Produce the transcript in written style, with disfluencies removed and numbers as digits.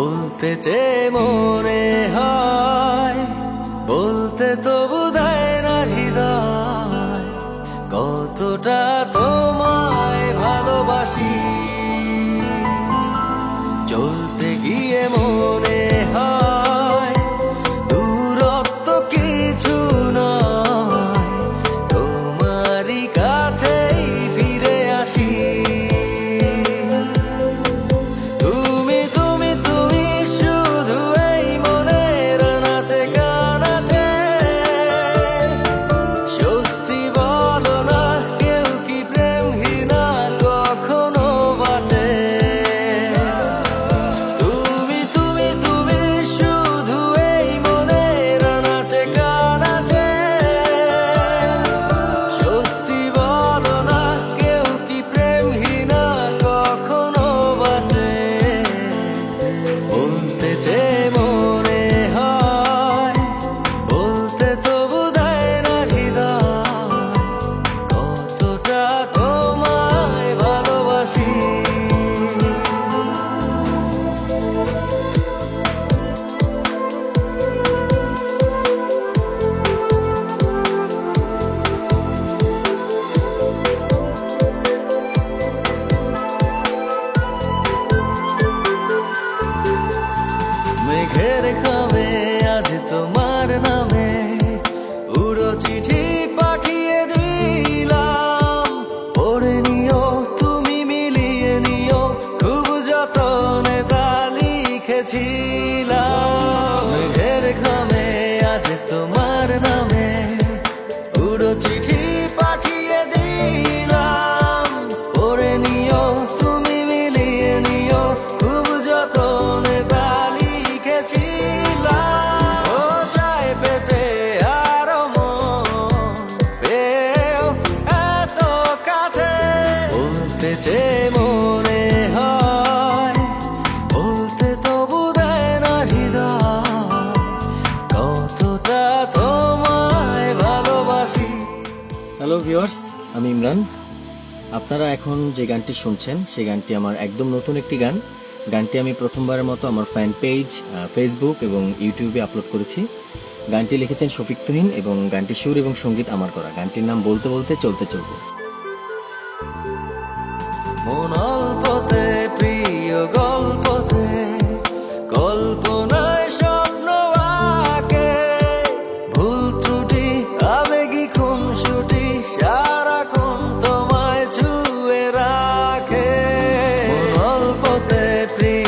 বলতে চেয়ে মনে হয়, বলতে তবু দেয় না হৃদয়, কতটা তোমায় ভালোবাসি। চলতে গিয়ে মনে হয় দূরত্ব কিছু নয়, তোমারই কাছেই ফিরে আসি। তুমি তুমি তুমি শুধু এই মনের নাচে গানাচে, সত্যি বলো না কেউ কি প্রেমহীনা কখনো বাঁচে। তুমি তুমি তুমি শুধু এই মনের নাচে গানাচে, সত্যি বলো না কেউ কি প্রেমহীনা কখনো বাঁচে। বলতে চেয়ে মনে হয়, বলতে তবু দেয় না হৃদয়, কতটা তোমায় ভালোবাসি। মেঘের খামে আজ তোমার নামে উড়ো চিঠি পাঠিয়ে দিলাম, পড়ে নিও তুমি মিলিয়ে নিও, খুব যতনে তা লিখেছিলাম। মেঘের খামে আজ তোমার নামে উড়ো চিঠি পাঠিয়ে দিলাম, পড়ে নিও তুমি মিলিয়ে নিও, খুব যতনে তা লিখেছিলাম। ও চাই পেতে আরো মন পেও এত কাছে, বলতে চেয়ে মনে হয়, বলতে তবু দেয় না হৃদয়, কতটা তোমায় ভালোবাসি। হ্যালো ভিউয়ার্স, আমি ইমরান। আপনারা এখন যে গানটি শুনছেন সেই গানটি আমার একদম নতুন একটি গান। গানটি আমি প্রথমবারের মতো আমার ফ্যান পেজ, ফেসবুক এবং ইউটিউবে আপলোড করেছি। গানটি লিখেছেন শফিক তুহিন এবং গানটির সুর এবং সঙ্গীত আমার করা। গানটির নাম বলতে বলতে চলতে চলতে। মন অল্পতে প্রিয় গল্পতে, কল্পনায় স্বপ্ন আঁকে, ভুল ত্রুটি আবেগী খুনসুটি সারাক্ষণ তোমায় ছুঁয়ে রাখে। মন অল্পতে প্রিয়